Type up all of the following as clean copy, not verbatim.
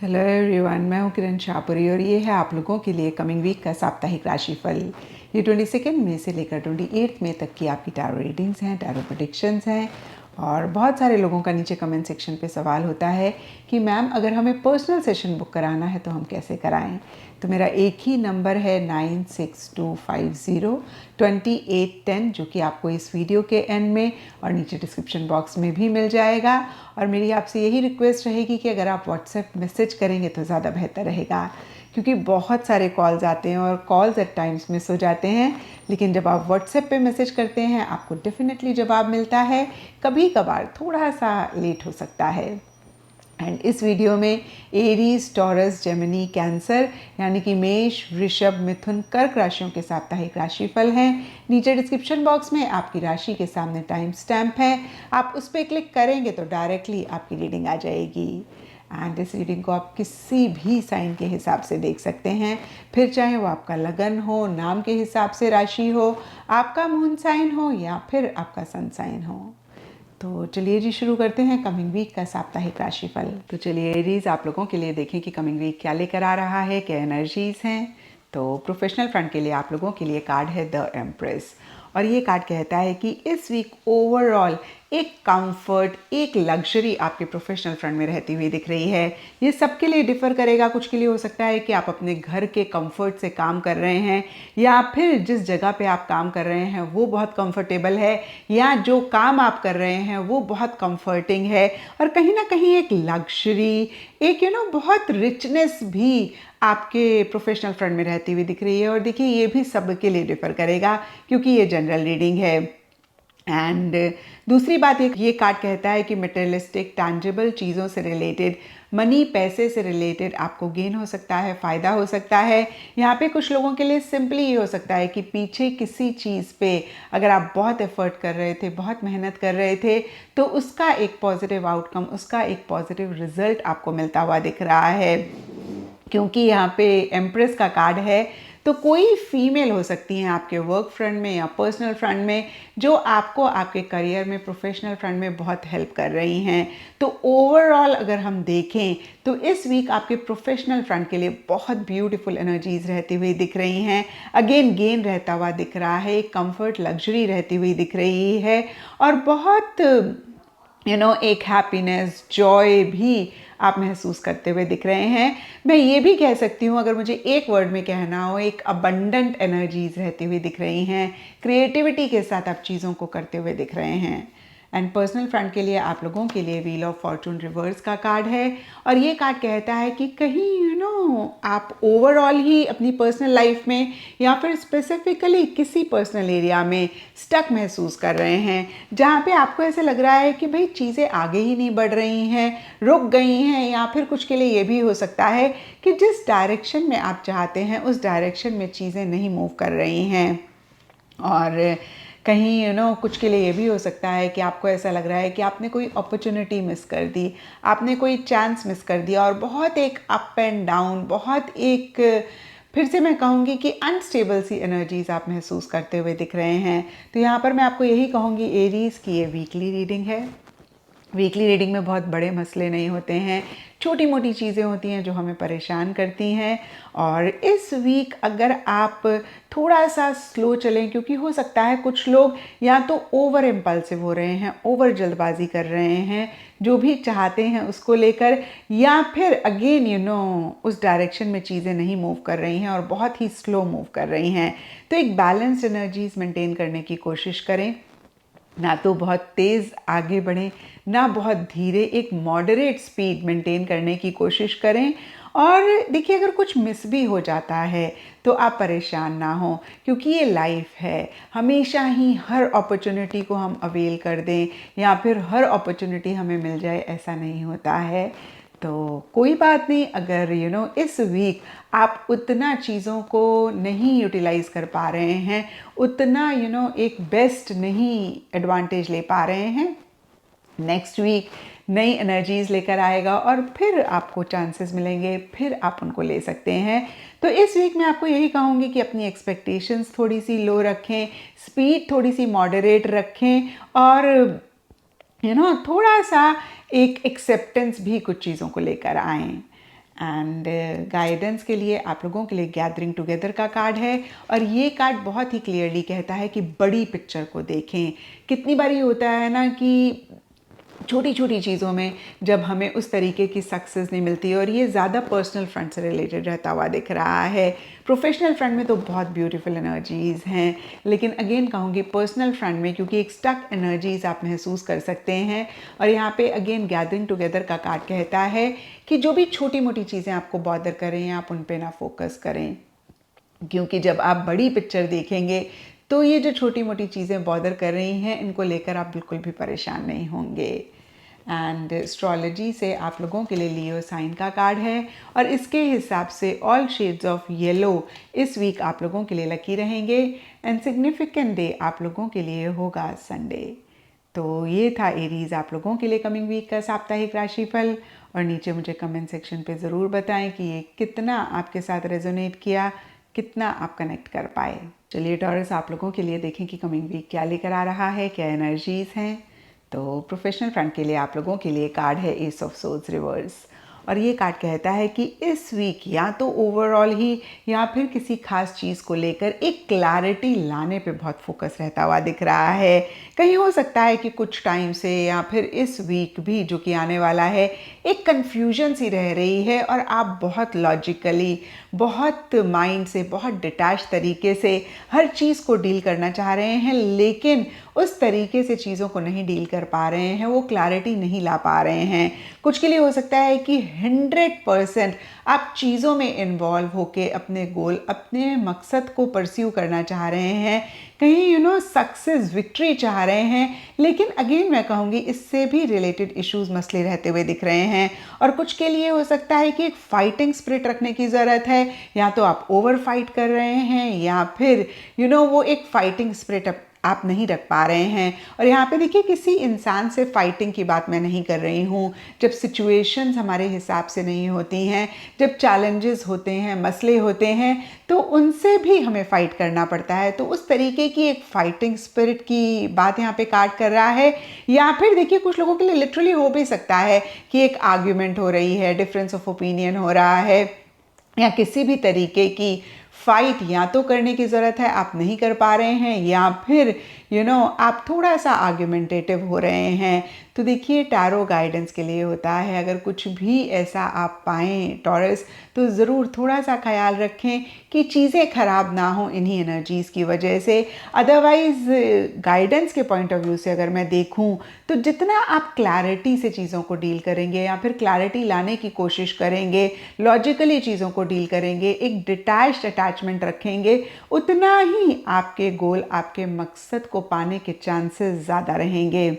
Hello everyone, मैं हूँ किरण शाहपुरी और ये है आप लोगों के लिए कमिंग वीक का साप्ताहिक राशिफल। ये 22 मई से लेकर 28 मई तक की आपकी टैरो रीडिंग्स हैं, टैरो प्रेडिक्शंस हैं। और बहुत सारे लोगों का नीचे कमेंट सेक्शन पे सवाल होता है कि मैम अगर हमें पर्सनल सेशन बुक कराना है तो हम कैसे कराएं। तो मेरा एक ही नंबर है 9625022810, जो कि आपको इस वीडियो के एंड में और नीचे डिस्क्रिप्शन बॉक्स में भी मिल जाएगा। और मेरी आपसे यही रिक्वेस्ट रहेगी कि अगर आप व्हाट्सएप मैसेज करेंगे तो ज़्यादा बेहतर रहेगा, क्योंकि बहुत सारे कॉल्स आते हैं और कॉल्स एट टाइम्स मिस हो जाते हैं। लेकिन जब आप व्हाट्सएप पे मैसेज करते हैं आपको डेफिनेटली जवाब मिलता है। कभी कभार थोड़ा सा लेट हो सकता है। एंड इस वीडियो में एरीज, टॉरस, जेमिनी, कैंसर यानी कि मेष, वृषभ, मिथुन, कर्क राशियों के साप्ताहिक राशिफल हैं। नीचे डिस्क्रिप्शन बॉक्स में आपकी राशि के सामने टाइम स्टैम्प है, आप उस पर क्लिक करेंगे तो डायरेक्टली आपकी रीडिंग आ जाएगी। एंड इस रीडिंग को आप किसी भी साइन के हिसाब से देख सकते हैं, फिर चाहे वो आपका लगन हो, नाम के हिसाब से राशि हो, आपका मून साइन हो या फिर आपका सन साइन हो। तो चलिए जी शुरू करते हैं कमिंग वीक का साप्ताहिक राशिफल। तो चलिए एरीज, आप लोगों के लिए देखें कि कमिंग वीक क्या लेकर आ रहा है, क्या एनर्जीज हैं। तो प्रोफेशनल फ्रंट के लिए आप लोगों के लिए कार्ड है द एम्प्रेस, और ये कार्ड कहता है कि इस वीक ओवरऑल एक कंफर्ट, एक लग्जरी आपके प्रोफेशनल फ्रंट में रहती हुई दिख रही है। ये सबके लिए डिफ़र करेगा। कुछ के लिए हो सकता है कि आप अपने घर के कंफर्ट से काम कर रहे हैं, या फिर जिस जगह पे आप काम कर रहे हैं वो बहुत कंफर्टेबल है, या जो काम आप कर रहे हैं वो बहुत कंफर्टिंग है, और कहीं ना कहीं एक लग्जरी, एक बहुत रिचनेस भी आपके प्रोफेशनल फ्रंट में रहती हुई दिख रही है। और देखिए ये भी सबके लिए डिफ़र करेगा क्योंकि ये जनरल रीडिंग है। एंड दूसरी बात, ये कार्ड कहता है कि मटेरियलिस्टिक, टैंजिबल चीज़ों से रिलेटेड, मनी, पैसे से रिलेटेड आपको गेन हो सकता है, फ़ायदा हो सकता है। यहाँ पे कुछ लोगों के लिए सिंपली ये हो सकता है कि पीछे किसी चीज़ पे अगर आप बहुत एफर्ट कर रहे थे, बहुत मेहनत कर रहे थे, तो उसका एक पॉजिटिव आउटकम, उसका एक पॉजिटिव रिजल्ट आपको मिलता हुआ दिख रहा है। क्योंकि यहाँ पे एम्प्रेस का कार्ड है, तो कोई फीमेल हो सकती हैं आपके वर्क फ्रंट में या पर्सनल फ्रंट में, जो आपको आपके करियर में, प्रोफेशनल फ्रंट में बहुत हेल्प कर रही हैं। तो ओवरऑल अगर हम देखें तो इस वीक आपके प्रोफेशनल फ्रंट के लिए बहुत ब्यूटीफुल एनर्जीज रहती हुई दिख रही हैं। अगेन गेन रहता हुआ दिख रहा है, कंफर्ट, लग्जरी रहती हुई दिख रही है, और बहुत एक हैप्पीनेस, जॉय भी आप महसूस करते हुए दिख रहे हैं। मैं ये भी कह सकती हूँ, अगर मुझे एक वर्ड में कहना हो, एक अबंडेंट एनर्जीज रहती हुई दिख रही हैं। क्रिएटिविटी के साथ आप चीज़ों को करते हुए दिख रहे हैं। एंड पर्सनल फ्रंट के लिए आप लोगों के लिए व्हील ऑफ फॉर्चून रिवर्स का कार्ड है, और ये कार्ड कहता है कि कहीं आप ओवरऑल ही अपनी पर्सनल लाइफ में या फिर स्पेसिफिकली किसी पर्सनल एरिया में स्टक महसूस कर रहे हैं, जहाँ पे आपको ऐसे लग रहा है कि भाई चीज़ें आगे ही नहीं बढ़ रही हैं, रुक गई हैं। या फिर कुछ के लिए ये भी हो सकता है कि जिस डायरेक्शन में आप चाहते हैं उस डायरेक्शन में चीज़ें नहीं मूव कर रही हैं। और कहीं कुछ के लिए ये भी हो सकता है कि आपको ऐसा लग रहा है कि आपने कोई अपॉर्चुनिटी मिस कर दी, आपने कोई चांस मिस कर दिया, और बहुत एक अप एंड डाउन, बहुत एक, फिर से मैं कहूँगी कि अनस्टेबल सी एनर्जीज आप महसूस करते हुए दिख रहे हैं। तो यहाँ पर मैं आपको यही कहूँगी एरीज की ये वीकली रीडिंग है। वीकली रीडिंग में बहुत बड़े मसले नहीं होते हैं, छोटी मोटी चीज़ें होती हैं जो हमें परेशान करती हैं। और इस वीक अगर आप थोड़ा सा स्लो चलें, क्योंकि हो सकता है कुछ लोग या तो ओवर इम्पल्सिव हो रहे हैं, ओवर जल्दबाजी कर रहे हैं जो भी चाहते हैं उसको लेकर, या फिर अगेन उस डायरेक्शन में चीज़ें नहीं मूव कर रही हैं और बहुत ही स्लो मूव कर रही हैं। तो एक बैलेंस्ड एनर्जीज मेंटेन करने की कोशिश करें, ना तो बहुत तेज़ आगे बढ़ें, ना बहुत धीरे, एक मॉडरेट स्पीड मेंटेन करने की कोशिश करें। और देखिए अगर कुछ मिस भी हो जाता है तो आप परेशान ना हो, क्योंकि ये लाइफ है। हमेशा ही हर अपॉर्चुनिटी को हम अवेल कर दें या फिर हर अपॉर्चुनिटी हमें मिल जाए, ऐसा नहीं होता है। तो कोई बात नहीं, अगर इस वीक आप उतना चीज़ों को नहीं यूटिलाइज़ कर पा रहे हैं, उतना एक बेस्ट नहीं एडवांटेज ले पा रहे हैं, नेक्स्ट वीक नई एनर्जीज लेकर आएगा और फिर आपको चांसेस मिलेंगे, फिर आप उनको ले सकते हैं। तो इस वीक मैं आपको यही कहूँगी कि अपनी एक्सपेक्टेशंस थोड़ी सी लो रखें, स्पीड थोड़ी सी मॉडरेट रखें, और थोड़ा सा एक एक्सेप्टेंस भी कुछ चीज़ों को लेकर आएँ। एंड गाइडेंस के लिए आप लोगों के लिए गैदरिंग टुगेदर का कार्ड है, और ये कार्ड बहुत ही क्लियरली कहता है कि बड़ी पिक्चर को देखें। कितनी बारी होता है ना कि छोटी छोटी चीज़ों में जब हमें उस तरीके की सक्सेस नहीं मिलती, और ये ज़्यादा पर्सनल फ्रंट से रिलेटेड रहता हुआ दिख रहा है। प्रोफेशनल फ्रंट में तो बहुत ब्यूटीफुल एनर्जीज़ हैं, लेकिन अगेन कहूँगी पर्सनल फ्रंट में, क्योंकि एक स्टक एनर्जीज़ आप महसूस कर सकते हैं। और यहाँ पे अगेन गैदरिंग टुगेदर का कार्ड कहता है कि जो भी छोटी मोटी चीज़ें आपको बॉदर करें, आप उन पे ना फोकस करें, क्योंकि जब आप बड़ी पिक्चर देखेंगे तो ये जो छोटी मोटी चीज़ें बॉदर कर रही हैं, इनको लेकर आप बिल्कुल भी परेशान नहीं होंगे। एंड एस्ट्रोलॉजी से आप लोगों के लिए लियो साइन का कार्ड है, और इसके हिसाब से ऑल शेड्स ऑफ येलो इस वीक आप लोगों के लिए लकी रहेंगे। एंड सिग्निफिकेंट डे आप लोगों के लिए होगा संडे। तो ये था एरीज आप लोगों के लिए कमिंग वीक का साप्ताहिक राशिफल, और नीचे मुझे कमेंट सेक्शन पे ज़रूर बताएं कि ये कितना आपके साथ रेजोनेट किया, कितना आप कनेक्ट कर पाए। चलिए टॉरस, आप लोगों के लिए देखें कि कमिंग वीक क्या लेकर आ रहा है, क्या एनर्जीज हैं। तो प्रोफेशनल फ्रंट के लिए आप लोगों के लिए कार्ड है एस ऑफ सोर्ड्स रिवर्स, और ये कार्ड कहता है कि इस वीक या तो ओवरऑल ही या फिर किसी खास चीज़ को लेकर एक क्लैरिटी लाने पे बहुत फोकस रहता हुआ दिख रहा है। कहीं हो सकता है कि कुछ टाइम से या फिर इस वीक भी जो कि आने वाला है, एक कन्फ्यूजन सी रह रही है, और आप बहुत लॉजिकली, बहुत माइंड से, बहुत डिटैच तरीके से हर चीज़ को डील करना चाह रहे हैं, लेकिन उस तरीके से चीज़ों को नहीं डील कर पा रहे हैं, वो क्लैरिटी नहीं ला पा रहे हैं। कुछ के लिए हो सकता है कि 100% आप चीज़ों में इन्वॉल्व होके अपने गोल, अपने मकसद को परस्यू करना चाह रहे हैं, कहीं सक्सेस, विक्ट्री चाह रहे हैं, लेकिन अगेन मैं कहूँगी इससे भी रिलेटेड इश्यूज, मसले रहते हुए दिख रहे हैं। और कुछ के लिए हो सकता है कि एक फाइटिंग स्पिरिट रखने की ज़रूरत है, या तो आप ओवर फाइट कर रहे हैं, या फिर वो एक फाइटिंग स्पिरिट आप नहीं रख पा रहे हैं। और यहाँ पे देखिए, किसी इंसान से फाइटिंग की बात मैं नहीं कर रही हूँ। जब सिचुएशंस हमारे हिसाब से नहीं होती हैं, जब चैलेंजेस होते हैं, मसले होते हैं, तो उनसे भी हमें फाइट करना पड़ता है। तो उस तरीके की एक फाइटिंग स्पिरिट की बात यहाँ पे कार्ड कर रहा है। या फिर देखिए, कुछ लोगों के लिए लिटरली हो भी सकता है कि एक आर्ग्यूमेंट हो रही है, डिफरेंस ऑफ ओपिनियन हो रहा है, या किसी भी तरीके की फाइट या तो करने की ज़रूरत है, आप नहीं कर पा रहे हैं, या फिर आप थोड़ा सा आर्ग्यूमेंटेटिव हो रहे हैं। तो देखिए, टैरो गाइडेंस के लिए होता है, अगर कुछ भी ऐसा आप पाएँ टॉरस, तो ज़रूर थोड़ा सा ख्याल रखें कि चीज़ें ख़राब ना हो इन्हीं एनर्जीज़ की वजह से। अदरवाइज़ गाइडेंस के पॉइंट ऑफ व्यू से अगर मैं देखूं, तो जितना आप क्लैरिटी से चीज़ों को डील करेंगे, या फिर क्लैरिटी लाने की कोशिश करेंगे, लॉजिकली चीज़ों को डील करेंगे, एक डिटैच्ड अटैचमेंट रखेंगे, उतना ही आपके गोल, आपके मकसद को पाने के चांसेस ज़्यादा रहेंगे।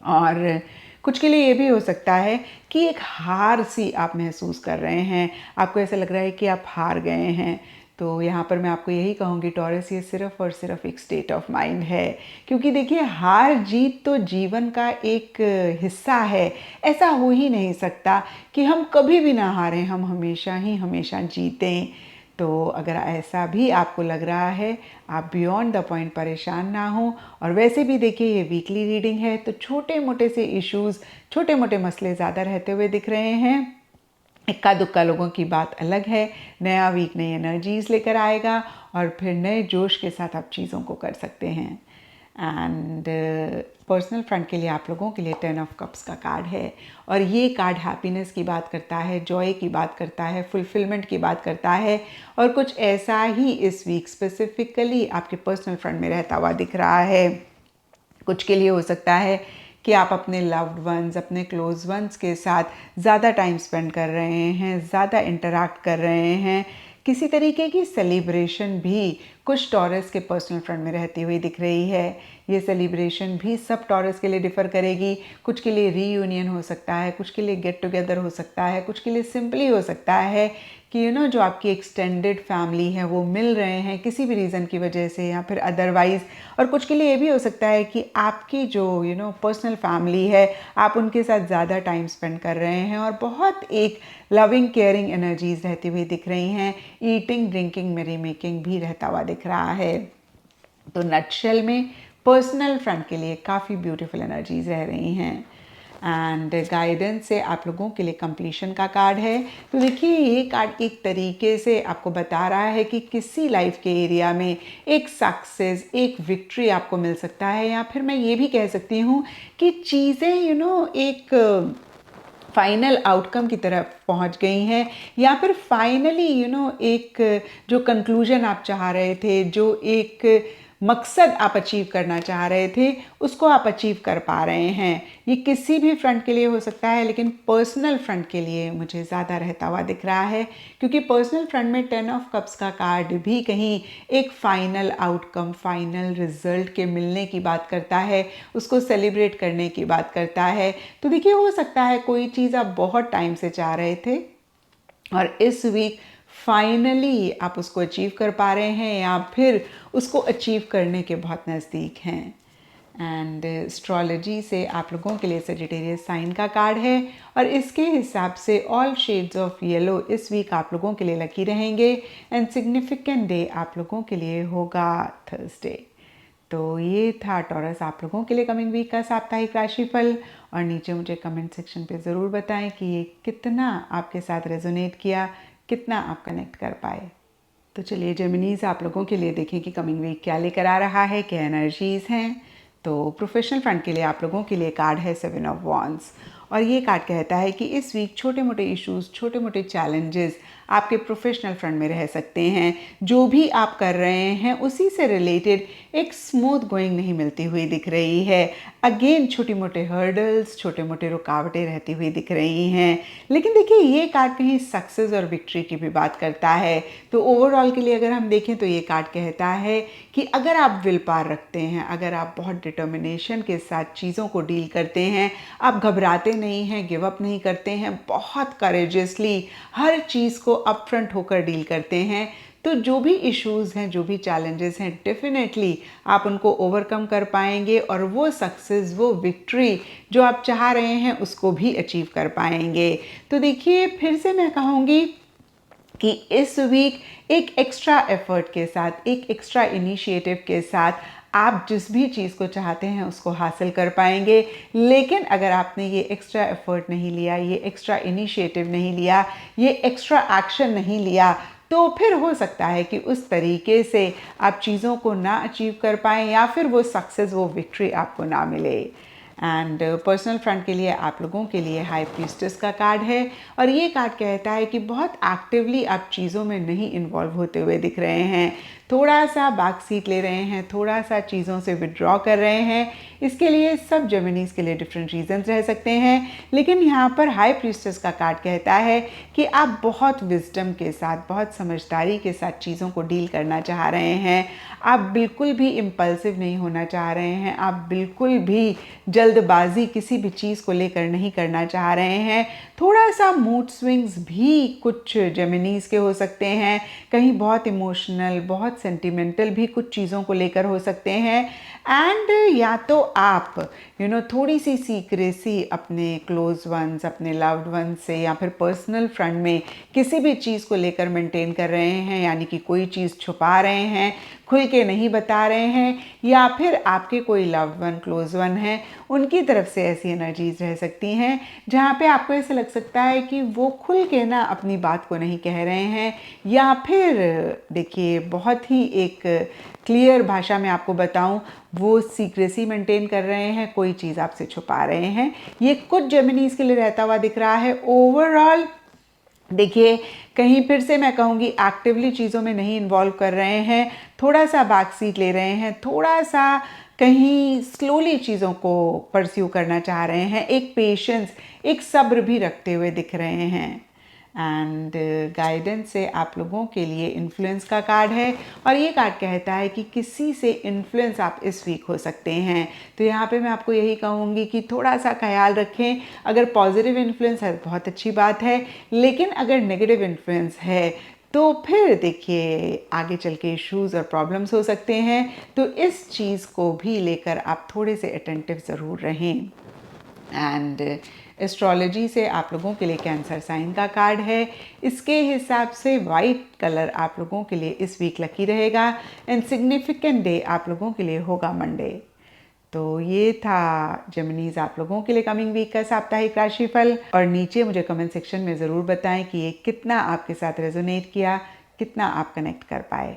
और कुछ के लिए ये भी हो सकता है कि एक हार सी आप महसूस कर रहे हैं, आपको ऐसा लग रहा है कि आप हार गए हैं। तो यहाँ पर मैं आपको यही कहूँगी टॉरस, ये सिर्फ और सिर्फ एक स्टेट ऑफ माइंड है, क्योंकि देखिए, हार जीत तो जीवन का एक हिस्सा है। ऐसा हो ही नहीं सकता कि हम कभी भी ना हारें, हम हमेशा ही हमेशा जीतें। तो अगर ऐसा भी आपको लग रहा है, आप बियॉन्ड द पॉइंट परेशान ना हो। और वैसे भी देखिए, ये वीकली रीडिंग है, तो छोटे मोटे से इश्यूज़, छोटे मोटे मसले ज़्यादा रहते हुए दिख रहे हैं। इक्का दुक्का लोगों की बात अलग है। नया वीक नई एनर्जीज़ लेकर आएगा, और फिर नए जोश के साथ आप चीज़ों को कर सकते हैं। एंड पर्सनल फ्रंट के लिए आप लोगों के लिए 10 ऑफ कप्स का कार्ड है, और ये कार्ड हैप्पीनेस की बात करता है, जॉय की बात करता है, फुलफिलमेंट की बात करता है। और कुछ ऐसा ही इस वीक स्पेसिफिकली आपके पर्सनल फ्रंट में रहता हुआ दिख रहा है। कुछ के लिए हो सकता है कि आप अपने लव्ड वंस, अपने क्लोज वंस के साथ ज़्यादा टाइम स्पेंड कर रहे हैं, ज़्यादा इंटरैक्ट कर रहे हैं। किसी तरीके की सेलिब्रेशन भी कुछ टॉरस के पर्सनल फ्रंट में रहती हुई दिख रही है। ये सेलिब्रेशन भी सब टॉरस के लिए डिफ़र करेगी। कुछ के लिए रीयूनियन हो सकता है, कुछ के लिए गेट टुगेदर हो सकता है, कुछ के लिए सिंपली हो सकता है कि जो आपकी एक्सटेंडेड फैमिली है वो मिल रहे हैं किसी भी रीज़न की वजह से, या फिर अदरवाइज़। और कुछ के लिए ये भी हो सकता है कि आपकी जो पर्सनल फैमिली है, आप उनके साथ ज़्यादा टाइम स्पेंड कर रहे हैं, और बहुत एक लविंग केयरिंग एनर्जीज रहती हुई दिख रही हैं। ईटिंग, ड्रिंकिंग, मेरी मेकिंग भी रहता हुआ दिख रहा है। तो नटशेल में पर्सनल फ्रंट के लिए काफ़ी ब्यूटीफुल एनर्जीज रह रही हैं। एंड गाइडेंस से आप लोगों के लिए कंप्लीशन का कार्ड है। तो देखिए ये कार्ड एक तरीके से आपको बता रहा है कि किसी लाइफ के एरिया में एक सक्सेस, एक विक्ट्री आपको मिल सकता है, या फिर मैं ये भी कह सकती हूँ कि चीज़ें एक फाइनल आउटकम की तरफ पहुंच गई हैं, या फिर फाइनली एक जो कंक्लूजन आप चाह रहे थे, जो एक मकसद आप अचीव करना चाह रहे थे, उसको आप अचीव कर पा रहे हैं। ये किसी भी फ्रंट के लिए हो सकता है, लेकिन पर्सनल फ्रंट के लिए मुझे ज़्यादा रहता हुआ दिख रहा है, क्योंकि पर्सनल फ्रंट में 10 ऑफ कप्स का कार्ड भी कहीं एक फाइनल आउटकम, फाइनल रिजल्ट के मिलने की बात करता है, उसको सेलिब्रेट करने की बात करता है। तो देखिए हो सकता है कोई चीज़ आप बहुत टाइम से चाह रहे थे और इस वीक फाइनली आप उसको अचीव कर पा रहे हैं, या फिर उसको अचीव करने के बहुत नज़दीक हैं। एंड एस्ट्रोलॉजी से आप लोगों के लिए सजिटेरियस साइन का कार्ड है, और इसके हिसाब से ऑल शेड्स ऑफ येलो इस वीक आप लोगों के लिए लकी रहेंगे। एंड सिग्निफिकेंट डे आप लोगों के लिए होगा थर्सडे। तो ये था टॉरस आप लोगों के लिए कमिंग वीक का साप्ताहिक राशिफल। और नीचे मुझे कमेंट सेक्शन पे ज़रूर बताएं कि ये कितना आपके साथ रेजोनेट किया, कितना आप कनेक्ट कर पाए। तो चलिए जेमिनीज आप लोगों के लिए देखें कि कमिंग वीक क्या लेकर आ रहा है, क्या एनर्जीज़ हैं। तो प्रोफेशनल फ्रंट के लिए आप लोगों के लिए कार्ड है 7 ऑफ वॉन्ड्स, और ये कार्ड कहता है कि इस वीक छोटे मोटे इश्यूज, छोटे मोटे चैलेंजेस आपके प्रोफेशनल फ्रंट में रह सकते हैं। जो भी आप कर रहे हैं उसी से रिलेटेड एक स्मूथ गोइंग नहीं मिलती हुई दिख रही है। अगेन छोटी मोटे हर्डल्स, छोटे मोटे रुकावटें रहती हुई दिख रही हैं। लेकिन देखिए ये कार्ड कहीं सक्सेस और विक्ट्री की भी बात करता है। तो ओवरऑल के लिए अगर हम देखें तो ये कार्ड कहता है कि अगर आप विल पावर रखते हैं, अगर आप बहुत डिटर्मिनेशन के साथ चीज़ों को डील करते हैं, आप घबराते नहीं हैं, गिव अप नहीं करते हैं, बहुत करेजियसली हर चीज़ को अपफ्रंट होकर डील करते हैं, तो जो भी इश्यूज़ हैं, जो भी चैलेंजेस हैं, डेफिनेटली आप उनको ओवरकम कर पाएंगे, और वो सक्सेस, वो विक्ट्री जो आप चाह रहे हैं उसको भी अचीव कर पाएंगे। तो देखिए फिर से मैं कहूँगी कि इस वीक एक एक्स्ट्रा एफर्ट के साथ, एक एक्स्ट्रा इनिशिएटिव के साथ आप जिस भी चीज़ को चाहते हैं उसको हासिल कर पाएंगे। लेकिन अगर आपने ये एक्स्ट्रा एफर्ट नहीं लिया, ये एक्स्ट्रा इनिशिएटिव नहीं लिया, ये एक्स्ट्रा एक्शन नहीं लिया, तो फिर हो सकता है कि उस तरीके से आप चीज़ों को ना अचीव कर पाएँ, या फिर वो सक्सेस, वो विक्ट्री आपको ना मिले। एंड पर्सनल फ्रंट के लिए आप लोगों के लिए हाई प्रीस्टेस का कार्ड है, और ये कार्ड कहता है कि बहुत एक्टिवली आप चीज़ों में नहीं इन्वॉल्व होते हुए दिख रहे हैं, थोड़ा सा बैक सीट ले रहे हैं, थोड़ा सा चीज़ों से विड्रॉ कर रहे हैं। इसके लिए सब जेमिनीज के लिए डिफरेंट रीजंस रह सकते हैं, लेकिन यहाँ पर हाई प्रीस्टेस का कार्ड कहता है कि आप बहुत विजडम के साथ, बहुत समझदारी के साथ चीज़ों को डील करना चाह रहे हैं। आप बिल्कुल भी इम्पल्सिव नहीं होना चाह रहे हैं, आप बिल्कुल भी जल्दबाजी किसी भी चीज़ को लेकर नहीं करना चाह रहे हैं। थोड़ा सा मूड स्विंग्स भी कुछ जेमिनीज के हो सकते हैं, कहीं बहुत इमोशनल, बहुत सेंटिमेंटल भी कुछ चीज़ों को लेकर हो सकते हैं। एंड या तो आप थोड़ी सी सीक्रेसी अपने क्लोज वंस, अपने लव्ड वंस से, या फिर पर्सनल फ्रंट में किसी भी चीज़ को लेकर मेंटेन कर रहे हैं, यानी कि कोई चीज़ छुपा रहे हैं, खुल के नहीं बता रहे हैं, या फिर आपके कोई लव्ड वन, क्लोज वन है, उनकी तरफ से ऐसी एनर्जीज रह सकती हैं जहाँ पे आपको ऐसा लग सकता है कि वो खुल के ना अपनी बात को नहीं कह रहे हैं, या फिर देखिए बहुत ही एक क्लियर भाषा में आपको बताऊं, वो सीक्रेसी मेंटेन कर रहे हैं, कोई चीज़ आपसे छुपा रहे हैं। ये कुछ जेमिनीज के लिए रहता हुआ दिख रहा है। ओवरऑल देखिए कहीं फिर से मैं कहूँगी एक्टिवली चीज़ों में नहीं इन्वॉल्व कर रहे हैं, थोड़ा सा बैक सीट ले रहे हैं, थोड़ा सा कहीं स्लोली चीज़ों को परस्यू करना चाह रहे हैं, एक पेशेंस, एक सब्र भी रखते हुए दिख रहे हैं। एंड गाइडेंस से आप लोगों के लिए इन्फ्लुएंस का कार्ड है, और ये कार्ड कहता है कि किसी से इन्फ्लुएंस आप इस वीक हो सकते हैं। तो यहाँ पे मैं आपको यही कहूँगी कि थोड़ा सा ख्याल रखें। अगर पॉजिटिव इन्फ्लुएंस है बहुत अच्छी बात है, लेकिन अगर नेगेटिव इन्फ्लुएंस है तो फिर देखिए आगे चल के इश्यूज़ और प्रॉब्लम्स हो सकते हैं। तो इस चीज़ को भी लेकर आप थोड़े से अटेंटिव ज़रूर रहें। एंड एस्ट्रोलॉजी से आप लोगों के लिए कैंसर साइन का कार्ड है। इसके हिसाब से वाइट कलर आप लोगों के लिए इस वीक लकी रहेगा, एंड सिग्निफिकेंट डे आप लोगों के लिए होगा मंडे। तो ये था जेमिनीज आप लोगों के लिए कमिंग वीक का साप्ताहिक राशिफल। और नीचे मुझे कमेंट सेक्शन में ज़रूर बताएं कि ये कितना आपके साथ रेजोनेट किया, कितना आप कनेक्ट कर पाए।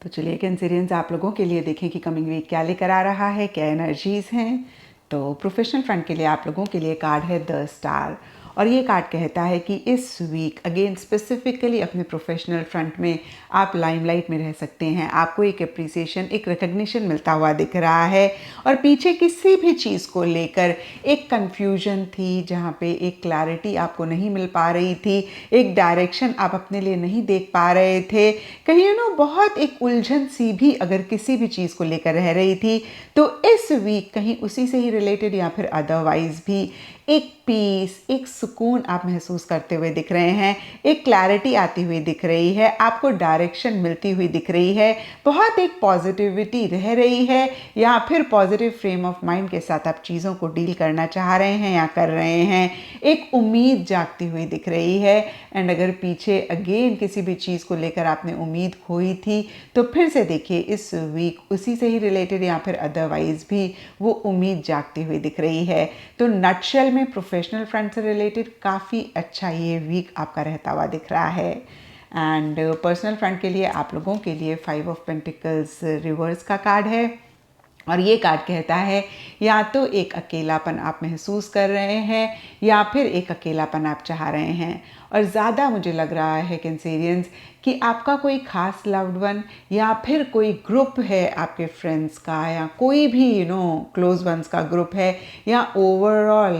तो चलिए कैंसेरियंस आप लोगों के लिए देखें कि कमिंग वीक क्या लेकर आ रहा है, क्या एनर्जीज़ हैं। तो प्रोफेशनल फ्रंट के लिए आप लोगों के लिए कार्ड है द स्टार, और ये कार्ड कहता है कि इस वीक अगेन स्पेसिफिकली अपने प्रोफेशनल फ्रंट में आप लाइमलाइट में रह सकते हैं। आपको एक अप्रिसिएशन, एक रिकग्निशन मिलता हुआ दिख रहा है। और पीछे किसी भी चीज़ को लेकर एक कन्फ्यूजन थी, जहाँ पे एक क्लैरिटी आपको नहीं मिल पा रही थी, एक डायरेक्शन आप अपने लिए नहीं देख पा रहे थे, कहीं बहुत एक उलझन सी भी अगर किसी भी चीज़ को लेकर रह रही थी, तो इस वीक कहीं उसी से ही रिलेटेड या फिर अदरवाइज भी एक पीस, एक सुकून आप महसूस करते हुए दिख रहे हैं। एक क्लैरिटी आती हुई दिख रही है, आपको डायरेक्शन मिलती हुई दिख रही है, बहुत एक पॉजिटिविटी रह रही है, या फिर पॉजिटिव फ्रेम ऑफ माइंड के साथ आप चीज़ों को डील करना चाह रहे हैं या कर रहे हैं। एक उम्मीद जागती हुई दिख रही है। एंड अगर पीछे अगेन किसी भी चीज़ को लेकर आपने उम्मीद खोई थी, तो फिर से देखिए इस वीक उसी से ही रिलेटेड या फिर अदरवाइज भी वो उम्मीद जागती हुई दिख रही है। तो नटशेल में प्रोफेशनल फ्रंट से रिलेटेड काफ़ी अच्छा ये वीक आपका रहता हुआ दिख रहा है। एंड पर्सनल फ्रंट के लिए आप लोगों के लिए 5 ऑफ पेंटिकल्स रिवर्स का कार्ड है, और ये कार्ड कहता है या तो एक अकेलापन आप महसूस कर रहे हैं या फिर एक अकेलापन आप चाह रहे हैं। और ज़्यादा मुझे लग रहा है कैंसेरियंस कि आपका कोई खास लव्ड वन या फिर कोई ग्रुप है आपके फ्रेंड्स का, या कोई भी क्लोज वंस का ग्रुप है, या ओवरऑल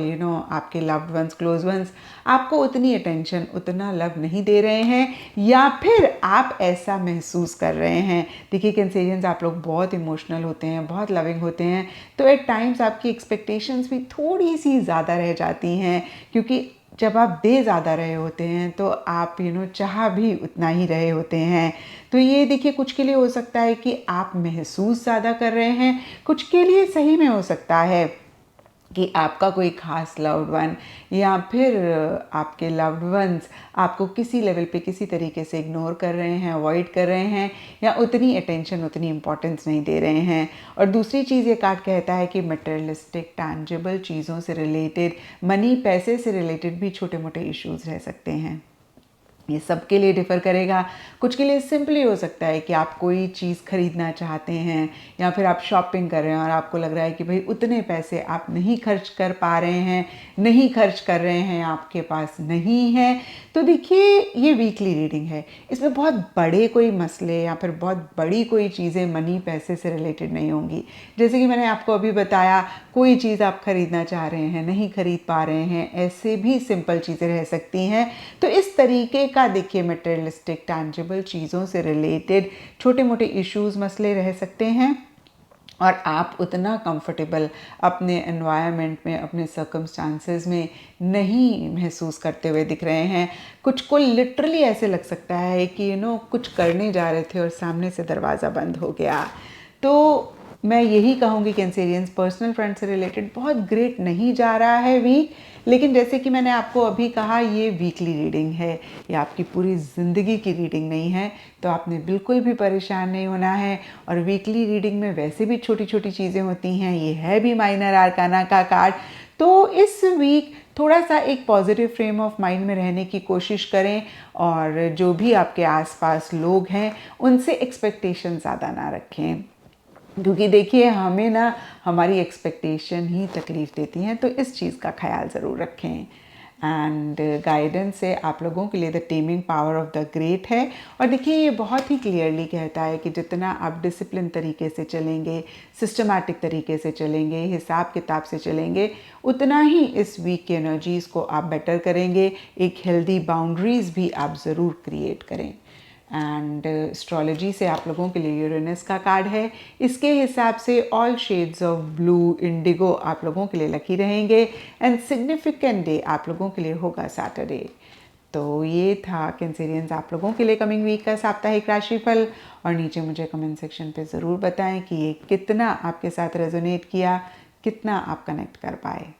आपके लव्ड वंस, क्लोज वंस आपको उतनी अटेंशन, उतना लव नहीं दे रहे हैं, या फिर आप ऐसा महसूस कर रहे हैं। देखिए कैंसेरियंस आप लोग बहुत इमोशनल होते हैं, बहुत लविंग होते हैं, तो एट टाइम्स आपकी एक्सपेक्टेशंस भी थोड़ी सी ज़्यादा रह जाती हैं, क्योंकि जब आप दे ज़्यादा रहे होते हैं तो आप चाह भी उतना ही रहे होते हैं। तो ये देखिए कुछ के लिए हो सकता है कि आप महसूस ज़्यादा कर रहे हैं, कुछ के लिए सही में हो सकता है कि आपका कोई खास लव्ड वन या फिर आपके लव्ड वंस आपको किसी लेवल पे किसी तरीके से इग्नोर कर रहे हैं, अवॉइड कर रहे हैं, या उतनी अटेंशन, उतनी इंपॉर्टेंस नहीं दे रहे हैं। और दूसरी चीज़ ये कार्ड कहता है कि मटेरियलिस्टिक, टैंजिबल चीज़ों से रिलेटेड, मनी, पैसे से रिलेटेड भी छोटे मोटे इश्यूज़ रह सकते हैं। ये सबके लिए डिफ़र करेगा। कुछ के लिए सिंपली हो सकता है कि आप कोई चीज़ खरीदना चाहते हैं, या फिर आप शॉपिंग कर रहे हैं और आपको लग रहा है कि भाई उतने पैसे आप नहीं खर्च कर पा रहे हैं, नहीं खर्च कर रहे हैं, आपके पास नहीं है। तो देखिए ये वीकली रीडिंग है, इसमें बहुत बड़े कोई मसले या फिर बहुत बड़ी कोई चीज़ें मनी, पैसे से रिलेटेड नहीं होंगी। जैसे कि मैंने आपको अभी बताया, कोई चीज़ आप खरीदना चाह रहे हैं, नहीं खरीद पा रहे हैं, ऐसे भी सिंपल चीज़ें रह सकती हैं। तो इस तरीके का देखिए मटेरियलिस्टिक, टैंजिबल चीज़ों से रिलेटेड छोटे मोटे इश्यूज़, मसले रह सकते हैं, और आप उतना कंफर्टेबल अपने एनवायरनमेंट में, अपने सर्कमस्टांसेस में नहीं महसूस करते हुए दिख रहे हैं। कुछ को लिटरली ऐसे लग सकता है कि कुछ करने जा रहे थे और सामने से दरवाज़ा बंद हो गया। तो मैं यही कहूँगी कैंसेरियंस पर्सनल फ्रंट से रिलेटेड बहुत ग्रेट नहीं जा रहा है वीक, लेकिन जैसे कि मैंने आपको अभी कहा ये वीकली रीडिंग है, ये आपकी पूरी ज़िंदगी की रीडिंग नहीं है, तो आपने बिल्कुल भी परेशान नहीं होना है। और वीकली रीडिंग में वैसे भी छोटी छोटी चीज़ें होती हैं, ये है भी माइनर आर्काना का कार्ड। तो इस वीक थोड़ा सा एक पॉजिटिव फ्रेम ऑफ माइंड में रहने की कोशिश करें, और जो भी आपके आसपास लोग हैं उनसे एक्सपेक्टेशन ज़्यादा ना रखें, क्योंकि देखिए हमें हमारी एक्सपेक्टेशन ही तकलीफ़ देती हैं। तो इस चीज़ का ख्याल ज़रूर रखें। एंड गाइडेंस से आप लोगों के लिए the taming power of the great है। और देखिए ये बहुत ही क्लियरली कहता है कि जितना आप डिसिप्लिन तरीके से चलेंगे, सिस्टमैटिक तरीके से चलेंगे, हिसाब किताब से चलेंगे, उतना ही इस वीक की एनर्जीज़ को आप बेटर करेंगे। एक हेल्दी बाउंड्रीज़ भी आप ज़रूर क्रिएट करें। एंड एस्ट्रोलॉजी से आप लोगों के लिए यूरेनस का कार्ड है। इसके हिसाब से all shades of blue, Indigo आप लोगों के लिए लकी रहेंगे। एंड सिग्निफिकेंट डे आप लोगों के लिए होगा सैटरडे। तो ये था कैंसेरियंस आप लोगों के लिए कमिंग वीक का साप्ताहिक राशिफल। और नीचे मुझे कमेंट सेक्शन पे ज़रूर बताएं कि ये कितना आपके साथ रेजोनेट किया, कितना आप कनेक्ट कर पाए।